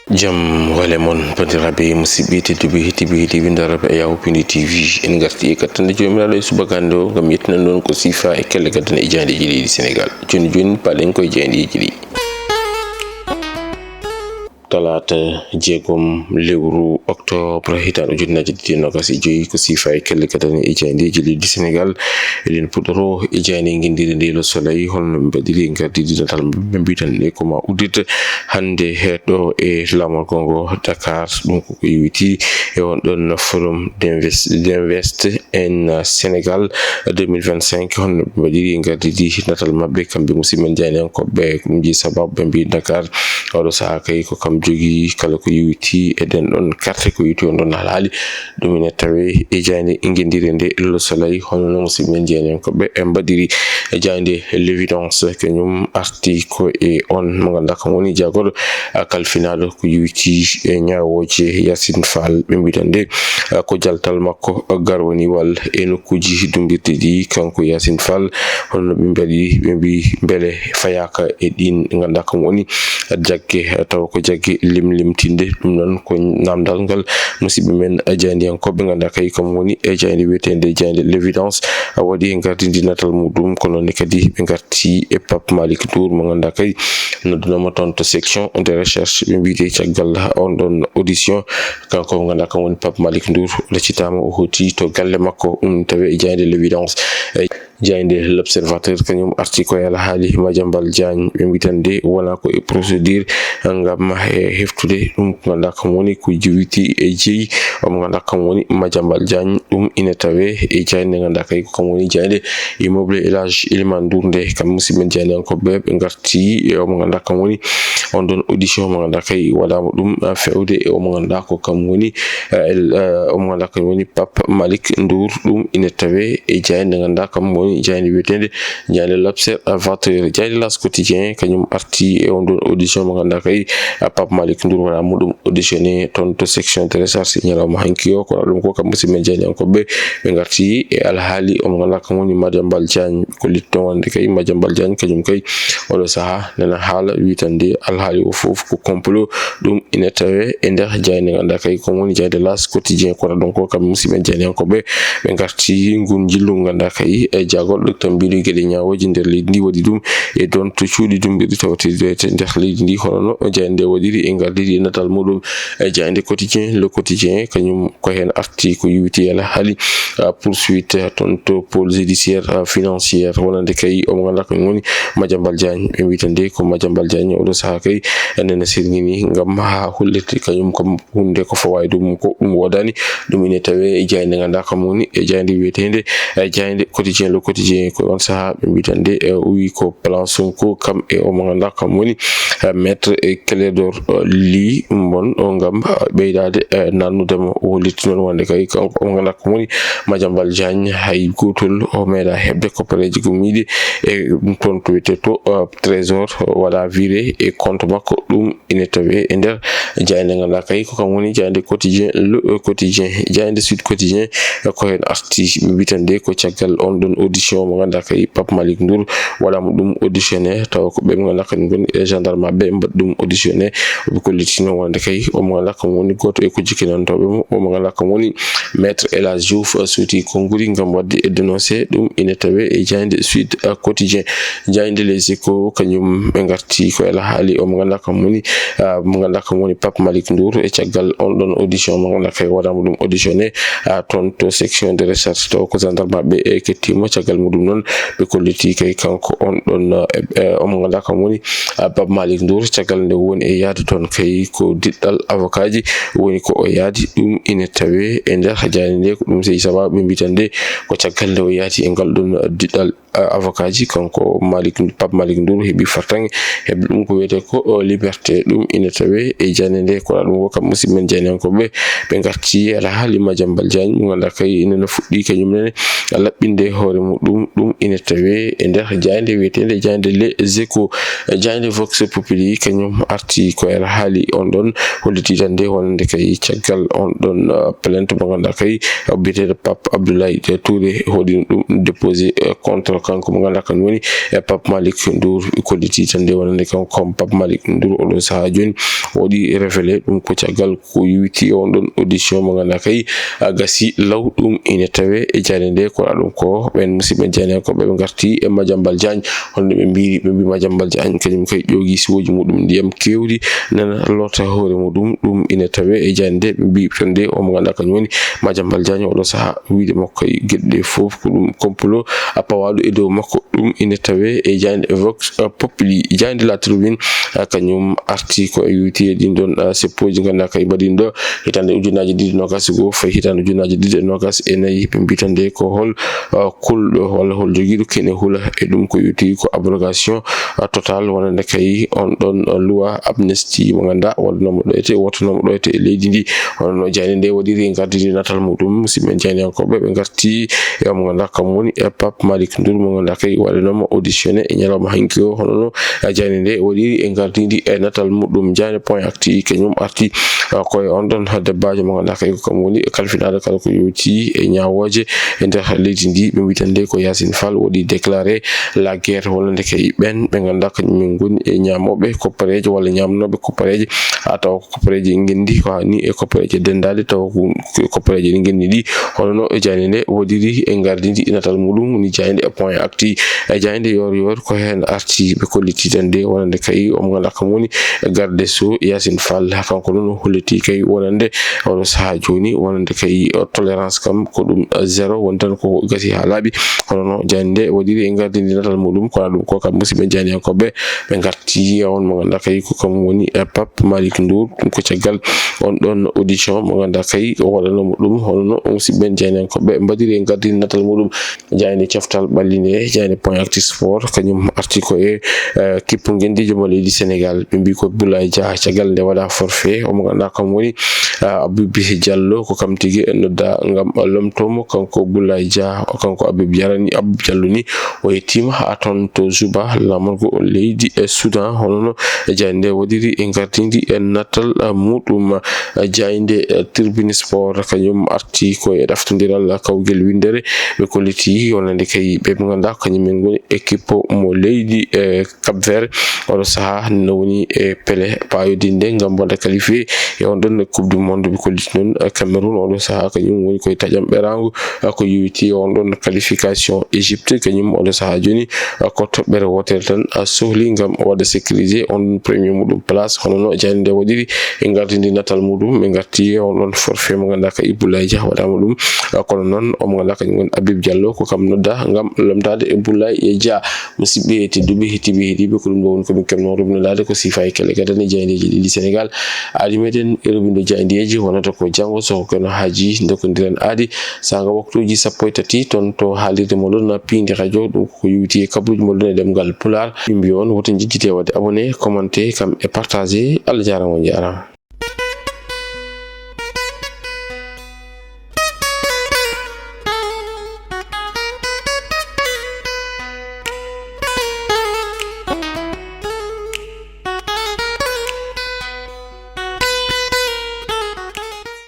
jam wale mon bandiraɓe musidɓe tedduɓe hettiɓe windaraɓe e Yahoo TV en garti e kattande jomiraɗo e subakande o gam yettinan ɗon ko sifa e kelle gaddana e jandeji leydi Sénégal joni palen koye jandeji ɗi. Talata jeegom lewru octobre hitande ujunnaje ɗiɗi e nogas e joyi ko sifa e kelle gaddana e jandeji leydi Sénégal eɗen puɗɗoro e jande guindiri nde Le Soleil holno ɓe mbaɗiri e gardidi natal ɓe mbitan ɗe koma uddita hande heɗɗo e lamol gongo Dakar ɗum koko yewiti e on ɗon forum d'invest en Sénégal 2025 holno ɓe mbaɗiri e gardidi natal mabɓe kamɓe musidɓe janiyankoɓe ko ɗum ji sababu ɓe mbi Dakar oɗo saaha kay ko kam jogi kala ko yewiti e den ɗon carte ko yewiti on ɗon haali ɗum ene tawe e jande guindiri nde Le Soleil holno musidɓe janiyankoɓe e mbaɗiri e jande l'évidence kañum arti ko e on mo ganduɗa kam woni jagoɗo kalfinaɗo ko yewiti e ñawoje Yacine Fall ɓe mbitan nde ko jaltal makko garwaniwal e nokkuji dumbirɗi ɗi kanko Yacine Fall holno ɓe mbaɗi ɓe mbi beele fayaka e ɗin ganduɗa kam woni jagge taw ko jagge limtinde ɗum noon ko namdal ngal musidɓe men jandiyankoɓe ganduɗa kay kam woni e jande wiyetende jande l'évidence waɗi e gardidi natal muɗum ko noon kadi ɓe garti e Pape Malick Ndour mo ganduɗa kay noddunoma toon to section de recherche ɓe mbiyete caggal on ɗon audition kanko mo ganduɗa kam woni Pape Malick Ndour ɗaccitama o hoti to galle makko ɗum tawe e jande l'évidence jande l'observateur kañum arti ko yala haali Madiambal Diagne ɓe mbitande wona ko e procédure ngam heftude ɗum ko ganduɗa kam woni ko jewiti e jeeyi mo ganduɗa kam woni Madiambal Diagne ɗum ine tawe e jande ganduɗa kay ko kam woni jande immeuble El Hadji Elimane Ndour nde kam musidɓe janiyankoɓe ɓe garti mo ganduɗa kam woni on ɗon audition mo ganduɗa kay waɗama ɗum fewde e omo ganduɗa ko kam woni omo ganduɗa kam woni Pape Malick Ndour ɗum ine tawe e jande ganduɗa kam woni jande wiyetende jande l'observateur jande L'As quotidien kañum arti e on ɗon audition mo ganduɗa kay Pape Malick Ndour waɗama ɗum auditionné toon to section de recherche ñalawma hanki o kono ɗum ko kam musidɓe janiyankoɓe ɓe garti e alhaali omo ganduɗa kam woni Madiambal Diagne ko litton wonde kay Madiambal Diagne kañum kay oɗo saaha nana haala witande alhaali o foof ko complot ɗum ine tawe e nder jande ganduɗa kay ko woni jande L'As quotidien kono ɗum ko kam musidɓe janiyankoɓe ɓe garti ngun jillu ganduɗa kay e jagol to mbiɗo gueɗe ñawoji nder leydi ndi waɗi ɗum e don to cuuɗi dumbirɗi tawatede nder leydi ndi hono jande waɗiri e gardidi natal muɗum e jande quotidien Le Quotidien kañum ko hen arti ko yewiti yala haali poursuite toon to pôle judiciaire financière wonande kay omo ganduɗa ko woni Madiambal Diagne ɓe mbitande ko Madiambal Diagne oɗo saaha kay nana sirgini ngam ha hullirde kañum kam hunde ko fawa ɗum ko ɗum wodani ɗum ine tawe e jande ganduɗa kam woni e jande wiyetende jande quotidien Le Quotidien ko on saaha ɓe mbitande o wi ko plan Sonko kam e omo ganduɗa kam woni maître Clédor Ly bon o ngam ɓeydade nannudemo o holliti noon wonde kay kanko omo ganduɗa kam woni Madiambal Diagne hay gotol o meeɗa hebde koppareji ko miiɗi e ɗum toon to wiyete to trésor waɗa viré e compte makko ɗum ine tawe e nder jande ganduɗa kay ko kam woni jande quotidien Le Quotidien jande Sud Quotidien ko hen arti ɓe mbitande ko caggal on ɗon audition mo ganduɗa kay Pape Malick Ndour waɗama ɗum auditionné taw ko ɓe mo ganduɗa kadi goni e gendarme ɓe mbaɗi ɗum auditionné ɓe kollitino wonde kay omo ganduɗa kam woni goto e ko jikkinantoɓe mo omo ganduɗa kam woni maître El Hadji Diouf suuti konnguli ngam wadde e dénoncé ɗum ine tawe e jande Sud Quotidien jande Les Échos kañum ɓe garti ko ela haali omo ganduɗa kam woni Pape Malick Ndour e caggal on ɗon audition mo ganduɗa kay waɗama ɗum auditionné toon to section de recherche taw ko gendarme ɓe e kettimo caggal muɗum noon ɓe kolliti kay kanko on ɗon omo ganduɗa kam woni Pape Malick Ndour caggal nde woni e yaade toon kay ko diɗɗal avocat ji woni ko o yaadi ɗum ine tawe e nder jande nde ko ɗum sey sababu ɓe mbitande ko caggal nde o yaati e ngal ɗon diɗɗal avocat ji kanko Pape Malick Ndour heeɓi fartange heɓi ɗum ko wiyete ko liberté ɗum ine tawe e jande nde ko ɗum ko kam musidɓe men janiyankoɓe ɓe garti ala haali Madiambal Diagne mo ganduɗa kay nana fuɗɗi kañum nene laɓɓinde hoore muɗum ɗum ine tawe e nder jande wiyetende jande Les Échos jande Vox Populi Populi kanyum arti ko er hali on don holliti tande wonande kay caggal on don plainte mo ganda kay bité Pape Abdoulaye Touré hodi dum déposé contre kanko mo ganda kan woni Pape Malick Ndour holliti tande wonande kan comme Pape Malick Ndour o sa joni wodi révélé dum ko caggal ko yuti on don audition mo ganda kay gasi law dum ine tawe e jande ko adum ko ben musibe jani ko be garti e Madiambal Diagne honde be mbi Madiambal Diagne kanyum kay jogi siwoji mudum ndiyam kewdi nana lota hore mudum dum ine tawe e jande be mbi tande o mo ganda kan woni Madiambal Diagne o do sa wiide makko gedde fof ko dum complot apawadu e do makko dum ine tawe e jande Vox Populi jande la tribune kanyum arti ko yuti din don sepoji ganda kay badindo hitande ujunaji didi nogas go fay hitande ujunaji didi nogas e nayi be mbi tande ko hol kul wala hol jogido kene hula e dum ko yuti ko abrogation total wonande kay on don loi amnesty mo ganda wala no do ete woto no do ete leydi ndi no jani nde wodiri ngardini natal mudum simen jani ko be ngarti e mo ganda kam woni e Pape Malick Ndour mo ganda kay wala no auditionné e nyalama hankiyo hono jani nde wodiri e ngardini e natal mudum jani point acti kenyum arti ko on don hadde baaje mo ganda kay kam woni kalfinade kala ko yuti e nyaawoje e nder leydi ndi be witande ko Yassine Fall wodi déclarer la guerre wonande kay ben be ganda ko min goni e nyaamobe ko pareje wala nyaamnobe ko pareje ataw ko pareje ngendi ko ni e ko pareje dendade taw ko pareje ngendi di hono e jani nde wodiri e ngardindi inatal mudum ni jani e point acti e jani yor ko hen arti be kolliti tande wonande kay o ganda kam woni garde so Yassine Fall kanko non holliti kay wonande o sa joni wonande kay tolérance kam ko dum zero wontan ko gasi halabi hono no jani nde wodiri e ngardindi natal mudum ko dum ko kam musibe jani ko be ngarti on mo ganda kay ko kam woni Pape Malick Ndour ko caggal on don audition mo ganda kay wala no dum hono musibe jani ko be mbadiri ngardindi natal mudum jani cioftal ballinde jani point acti sport kanyum article e kipu ngendi jomale di Sénégal be mbi ko Boulaye Dia caggal nde wada forfait o mo ganda kam woni Abib Diallo ko kam tigi nodda ngam lomtomo kanko Boulaye Dia kanko Abib Diallo ni o yetima aton to Juba lamorgo leydi e Sudan hono jande wodiri e ngardindi e natal mudum jande tribune sport kanyum arti ko e daftondiral kawgel windere be koliti wonande kay be ganda kanyum ngoni équipe mo leydi e Cap Vert o saha no woni e Pelé payodinde ngam bonde qualifié e on don coupe du monde be koliti non Cameroun o saha kanyum woni ko tajam berangu ko yuti on don qualification Égypte kanyum o saha joni ko tobbere wotel tan sohli ngam wada sécuriser on premier mudum place hono jande wodiri e ngardindi natal mudum be ngarti on don forfait mo ganda ka Boulaye Dia wada mudum kono non o mo ganda ka ngon Abib Diallo ko kam nodda ngam lamtade e Boulaye Dia musibe eti dubi hitibe ko dum won ko min kemno rubnade ko sifay kele gadani jandeji di Sénégal adi meden e rubindo jandeji wonata ko jango so ko no haji ndokondiran adi sanga waktuji sappoitati ton to halirde mo don na pindi radio dum ko yuti kabruji mo don demgal pular bimbi on woto jijjite wade abonné commenter kam e partager Allah jaramo